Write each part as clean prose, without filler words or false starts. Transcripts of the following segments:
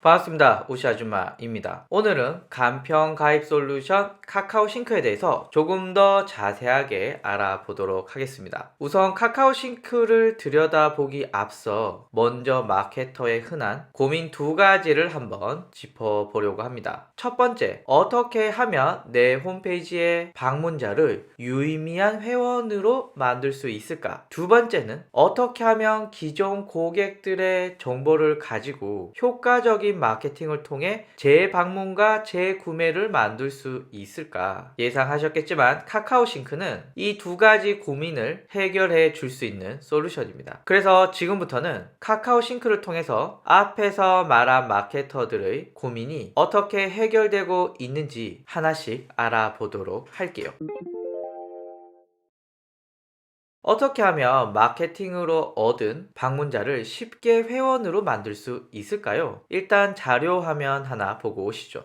반갑습니다. 우시 아줌마입니다. 오늘은 간편 가입 솔루션 카카오 싱크에 대해서 조금 더 자세하게 알아보도록 하겠습니다. 우선 카카오 싱크를 들여다보기 앞서 먼저 마케터의 흔한 고민 두 가지를 한번 짚어보려고 합니다. 첫 번째, 어떻게 하면 내 홈페이지의 방문자를 유의미한 회원으로 만들 수 있을까? 두 번째는 어떻게 하면 기존 고객들의 정보를 가지고 효과적인 마케팅을 통해 재방문과 재구매를 만들 수 있을까? 예상하셨겠지만 카카오 싱크는 이 두 가지 고민을 해결해 줄 수 있는 솔루션입니다. 그래서 지금부터는 카카오 싱크를 통해서 앞에서 말한 마케터들의 고민이 어떻게 해결되고 있는지 하나씩 알아보도록 할게요. 어떻게 하면 마케팅으로 얻은 방문자를 쉽게 회원으로 만들 수 있을까요? 일단 자료 화면 하나 보고 오시죠.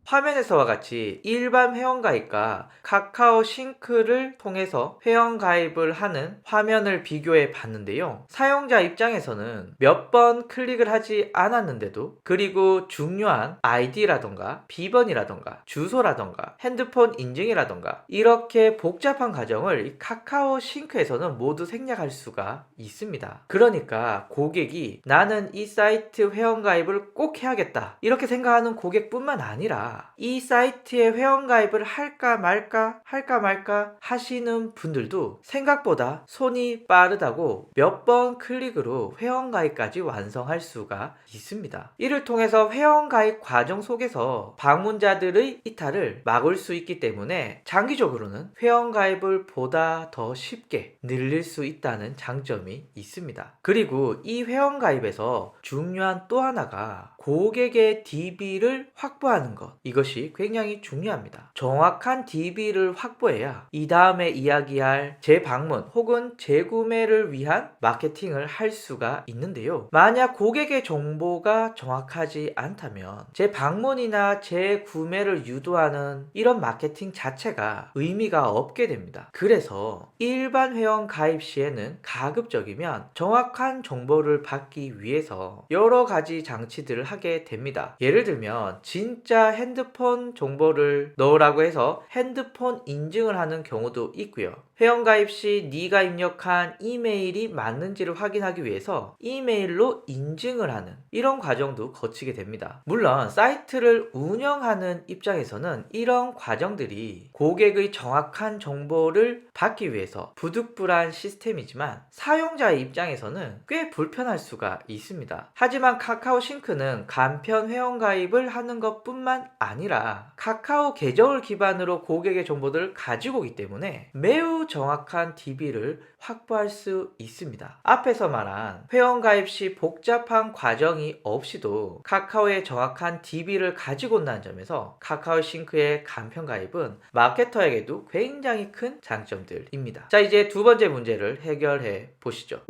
화면에서와 같이 일반 회원가입과 카카오 싱크를 통해서 회원가입을 하는 화면을 비교해 봤는데요. 사용자 입장에서는 몇 번 클릭을 하지 않았는데도, 그리고 중요한 아이디라던가 비번이라던가 주소라던가 핸드폰 인증이라던가 이렇게 복잡한 과정을 이 카카오 싱크에서는 모두 생략할 수가 있습니다. 그러니까 고객이 나는 이 사이트 회원가입을 꼭 해야겠다 이렇게 생각하는 고객뿐만 아니라 이 사이트에 회원가입을 할까 말까 하시는 분들도 생각보다 손이 빠르다고 몇 번 클릭으로 회원가입까지 완성할 수가 있습니다. 이를 통해서 회원가입 과정 속에서 방문자들의 이탈을 막을 수 있기 때문에 장기적으로는 회원가입을 보다 더 쉽게 늘릴 수 있다는 장점이 있습니다. 그리고 이 회원가입에서 중요한 또 하나가 고객의 DB를 확보하는 것, 이것이 굉장히 중요합니다. 정확한 DB를 확보해야 이 다음에 이야기할 재방문 혹은 재구매를 위한 마케팅을 할 수가 있는데요. 만약 고객의 정보가 정확하지 않다면 재방문이나 재구매를 유도하는 이런 마케팅 자체가 의미가 없게 됩니다. 그래서 일반 회원 가입 시에는 가급적이면 정확한 정보를 받기 위해서 여러 가지 장치들을 하게 됩니다. 예를 들면 진짜 핸드폰 정보를 넣으라고 해서 핸드폰 인증을 하는 경우도 있고요. 회원가입 시 네가 입력한 이메일이 맞는지를 확인하기 위해서 이메일로 인증을 하는 이런 과정도 거치게 됩니다. 물론 사이트를 운영하는 입장에서는 이런 과정들이 고객의 정확한 정보를 받기 위해서 부득불한 시스템이지만 사용자의 입장에서는 꽤 불편할 수가 있습니다. 하지만 카카오 싱크는 간편 회원가입을 하는 것뿐만 아니라 카카오 계정을 기반으로 고객의 정보들을 가지고 오기 때문에 매우 정확한 DB를 확보할 수 있습니다. 앞에서 말한 회원가입 시 복잡한 과정이 없이도 카카오의 정확한 DB를 가지고 온다는 점에서 카카오 싱크의 간편 가입은 마케터에게도 굉장히 큰 장점들입니다. 자, 이제 두 번째 문제를 해결해 보시죠.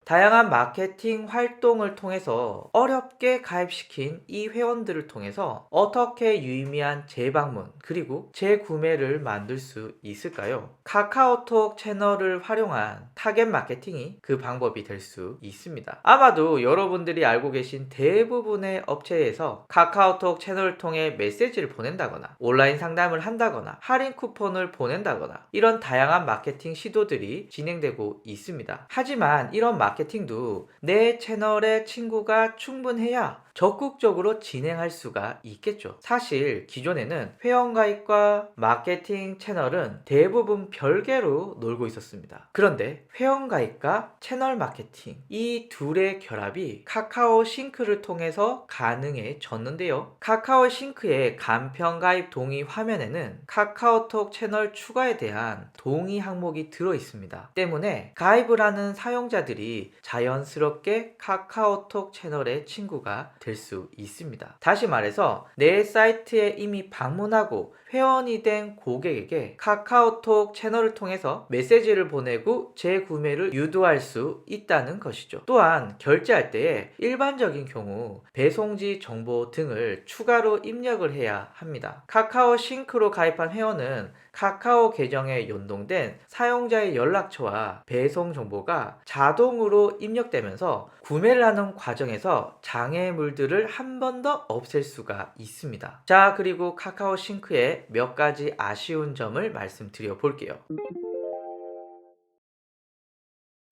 다양한 마케팅 활동을 통해서 어렵게 가입시킨 이 회원들을 통해서 어떻게 유의미한 재방문 그리고 재구매를 만들 수 있을까요? 카카오톡 채널을 활용한 타겟 마케팅이 그 방법이 될 수 있습니다. 아마도 여러분들이 알고 계신 대부분의 업체에서 카카오톡 채널을 통해 메시지를 보낸다거나 온라인 상담을 한다거나 할인 쿠폰을 보낸다거나 이런 다양한 마케팅 시도들이 진행되고 있습니다. 하지만 이런 마케팅도 내 채널에 친구가 충분해야 적극적으로 진행할 수가 있겠죠. 사실 기존에는 회원가입과 마케팅 채널은 대부분 별개로 놀고 있었습니다. 그런데 회원가입과 채널 마케팅 이 둘의 결합이 카카오 싱크를 통해서 가능해졌는데요. 카카오 싱크의 간편 가입 동의 화면에는 카카오톡 채널 추가에 대한 동의 항목이 들어 있습니다. 때문에 가입을 하는 사용자들이 자연스럽게 카카오톡 채널의 친구가 될 수 있습니다. 다시 말해서 내 사이트에 이미 방문하고 회원이 된 고객에게 카카오톡 채널을 통해서 메시지를 보내고 재구매를 유도할 수 있다는 것이죠. 또한 결제할 때에 일반적인 경우 배송지 정보 등을 추가로 입력을 해야 합니다. 카카오 싱크로 가입한 회원은 카카오 계정에 연동된 사용자의 연락처와 배송 정보가 자동으로 입력되면서 구매를 하는 과정에서 장애물들을 한 번 더 없앨 수가 있습니다. 자, 그리고 카카오 싱크의 몇 가지 아쉬운 점을 말씀드려 볼게요.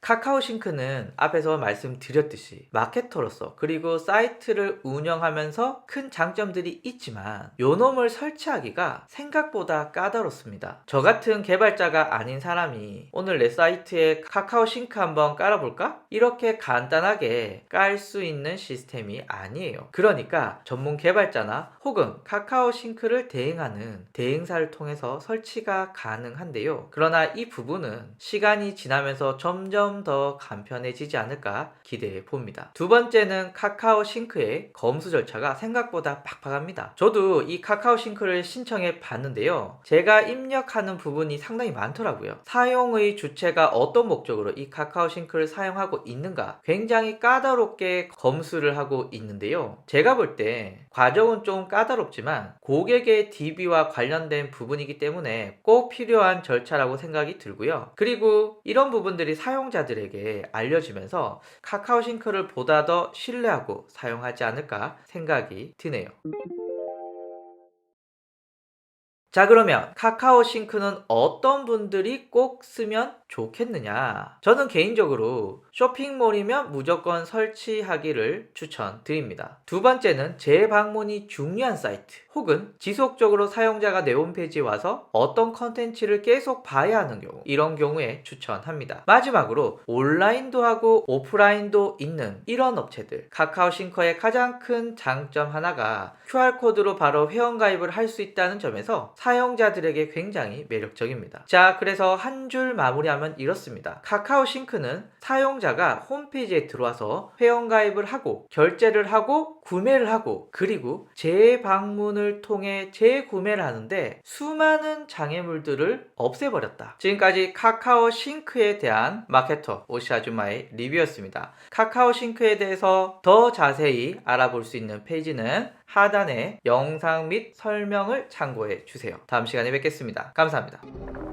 카카오 싱크는 앞에서 말씀드렸듯이 마케터로서 그리고 사이트를 운영하면서 큰 장점들이 있지만 요놈을 설치하기가 생각보다 까다롭습니다. 저 같은 개발자가 아닌 사람이 오늘 내 사이트에 카카오 싱크 한번 깔아볼까? 이렇게 간단하게 깔 수 있는 시스템이 아니에요. 그러니까 전문 개발자나 혹은 카카오 싱크를 대행하는 대행사를 통해서 설치가 가능한데요. 그러나 이 부분은 시간이 지나면서 점점 더 간편해지지 않을까 기대해 봅니다. 두 번째는 카카오 싱크의 검수 절차가 생각보다 팍팍합니다. 저도 이 카카오 싱크를 신청해 봤는데요. 제가 입력하는 부분이 상당히 많더라고요. 사용의 주체가 어떤 목적으로 이 카카오 싱크를 사용하고 있는가 굉장히 까다롭게 검수를 하고 있는데요. 제가 볼 때 과정은 좀 까다롭지만 고객의 DB와 관련된 부분이기 때문에 꼭 필요한 절차라고 생각이 들고요. 그리고 이런 부분들이 사용자들에게 알려지면서 카카오 싱크를 보다 더 신뢰하고 사용하지 않을까 생각이 드네요. 자, 그러면 카카오 싱크는 어떤 분들이 꼭 쓰면 좋겠느냐? 저는 개인적으로 쇼핑몰이면 무조건 설치하기를 추천드립니다. 두 번째는 재방문이 중요한 사이트 혹은 지속적으로 사용자가 내 홈페이지에 와서 어떤 컨텐츠를 계속 봐야 하는 경우, 이런 경우에 추천합니다. 마지막으로 온라인도 하고 오프라인도 있는 이런 업체들, 카카오 싱크의 가장 큰 장점 하나가 QR코드로 바로 회원가입을 할 수 있다는 점에서 사용자들에게 굉장히 매력적입니다. 자, 그래서 한 줄 마무리하면 이렇습니다. 카카오 싱크는 사용자가 홈페이지에 들어와서 회원가입을 하고 결제를 하고 구매를 하고 그리고 재방문을 통해 재구매를 하는데 수많은 장애물들을 없애버렸다. 지금까지 카카오 싱크에 대한 마케터 오시 아줌마의 리뷰였습니다. 카카오 싱크에 대해서 더 자세히 알아볼 수 있는 페이지는 하단에 영상 및 설명을 참고해 주세요. 다음 시간에 뵙겠습니다. 감사합니다.